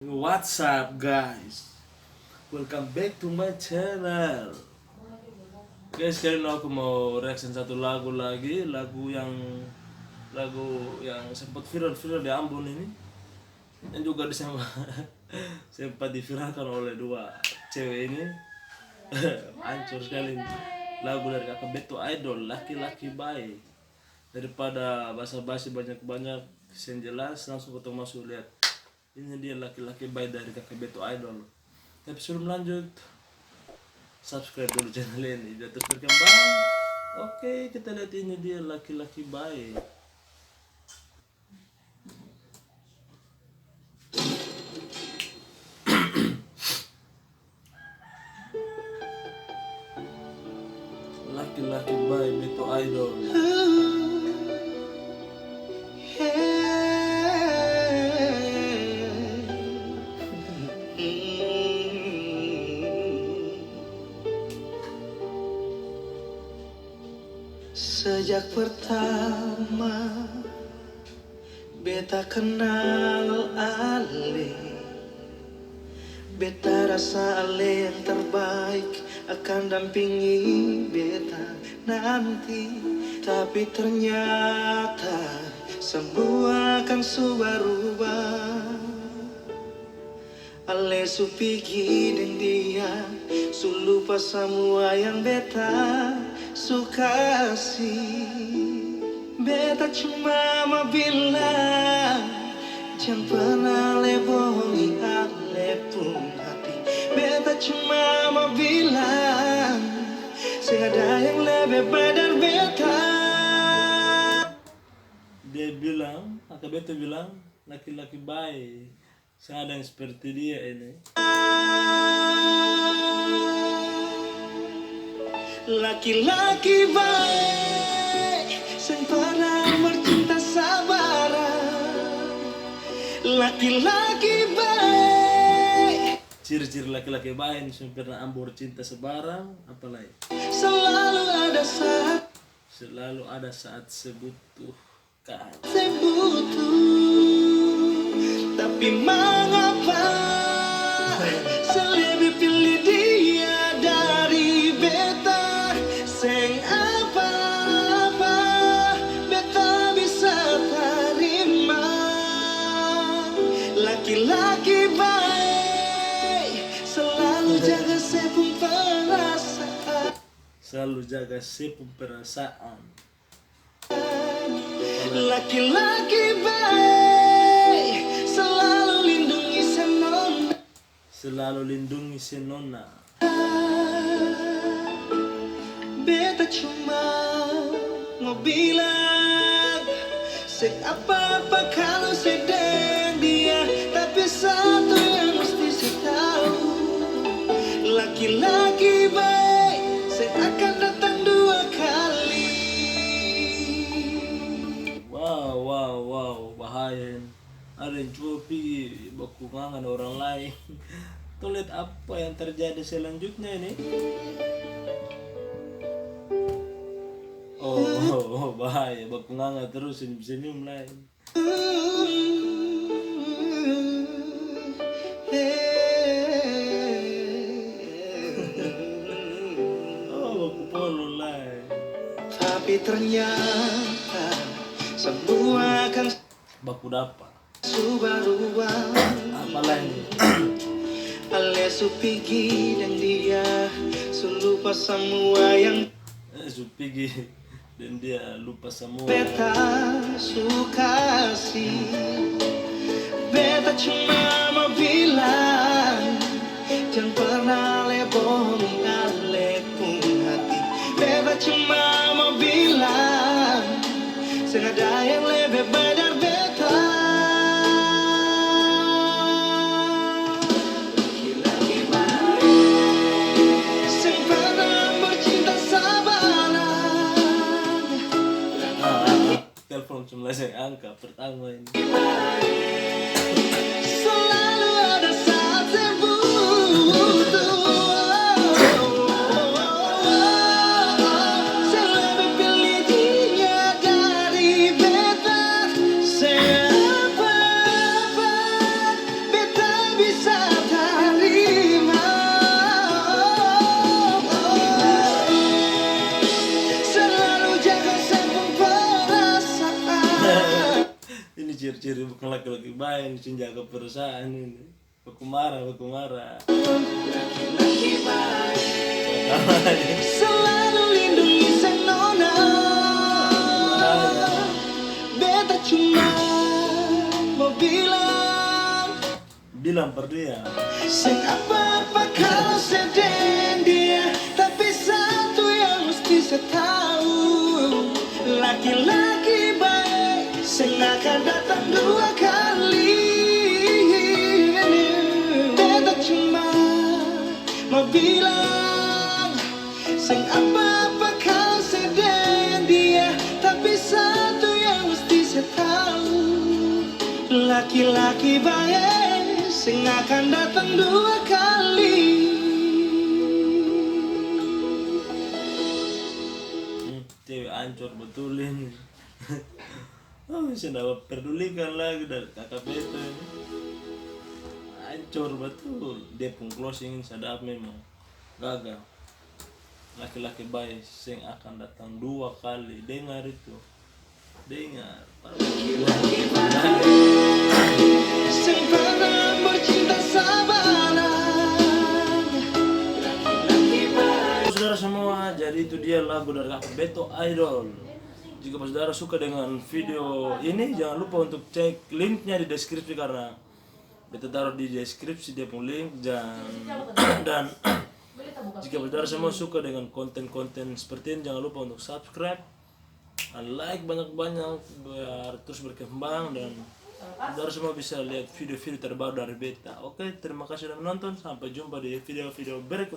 What's up guys? Welcome back to my channel. Guys, kali ini aku mau reaction satu lagu lagi, lagu yang sempat viral di Ambon ini, yang juga disama sempat diviralkan oleh dua cewek ini. Hancur sekali lagu dari Kakak Beto Idol, Laki-Laki Baik. Daripada basa-basi banyak-banyak, yang jelas langsung kita masuk lihat. Ini dia Laki-Laki Baik dari Kakak Beto Idol. Tapi sebelum lanjut, subscribe dulu channel ini biar terus berkembang. Oke, kita lihat ini dia Laki-Laki Baik. Laki-Laki Baik Beto Idol. Sejak pertama beta kenal Ale, beta rasa Ale yang terbaik akan dampingi beta nanti. Tapi ternyata semua akan berubah. Ale su pergi dan dia su lupa semua yang beta suka sih. Beta cuma mau bilang jangan pernah le bohongi Ale pun hati. Beta cuma mau bilang ada yang lebih baik dari beta. Dia bilang, Kakak Beto bilang, laki-laki baik. Saya ada yang seperti dia ini. Laki-laki baik yang pernah bercinta sabaran. Laki-laki baik Ciri-ciri laki-laki baik ini pernah ambur cinta sebarang, apalagi selalu ada saat sebutuhkan. saya butuh. Tapi mengapa saya lebih pilih dia dari beta? Seng apa-apa beta bisa terima. Laki-laki baik selalu jaga sepung perasaan. Selalu jaga sepung perasaan. Laki-laki baik selalu lindungi senona. Selalu lindungi si nona. Beta cuma mau bilang apa-apa kalau sedang dia. Tapi satu yang mesti saya tahu, laki-laki baik saya akan datang dua kali. Wow, bahaya. Ada yang coba pergi bakungangan orang lain. Tuh lihat apa yang terjadi selanjutnya ini. Oh, bahaya. Bakungangan terus senyum-senyum lain. Oh, baku polo lain. Tapi ternyata semua akan Baku dapat. berubah. Apa lain? Ale su pergi dan dia su lupa semua yang Supigi dan dia lupa semua. beta suka sih. Beta cuma mau bilang jangan pernah le bohongi Ale pun hati. Beta cuma mau bilang ada yang lebih baik dari beta. Laki-laki baik yang pernah bercinta sabaran. Telepon cuma saya angka pertama ini. Selalu ada saat saya butuh. Saya lebih pilih dia dari beta. Saya apa-apa beta ciri-ciri bukan laki-laki baik di jaga perusahaan ini. Baku marah. Laki-laki baik selalu lindungi sang nona. Beta cuma mau bilang per dia. Sing apa-apa kalau sedang dia, tapi satu yang mesti saya tahu, laki-laki baik sing akan datang dua kali. Beta cuma mau bilang, sing apa-apa kalau sedang dia, tapi satu yang mesti saya tahu, laki-laki baik sing akan datang dua kali. Cewek ancur betul ini. Oh, bisa dapat pedulikan lagi dari kakak Beto ini. Ancur betul. Dia pun closing sadap memang gagal. Laki-laki baik sing akan datang dua kali. Dengar itu. Dengar. Laki-laki baik sing pernah bercinta sabaran. Laki-laki baik. Saudara semua, jadi itu dia lagu dari kakak Beto Idol. Jika saudara suka dengan video ini, jangan lupa untuk cek linknya di deskripsi, karena Beto taruh di deskripsi dia pun link. Dan jika saudara semua suka dengan konten-konten seperti ini, jangan lupa untuk subscribe dan like banyak-banyak biar terus berkembang dan saudara semua bisa lihat video-video terbaru dari Beta. Oke, terima kasih sudah menonton. Sampai jumpa di video-video berikutnya.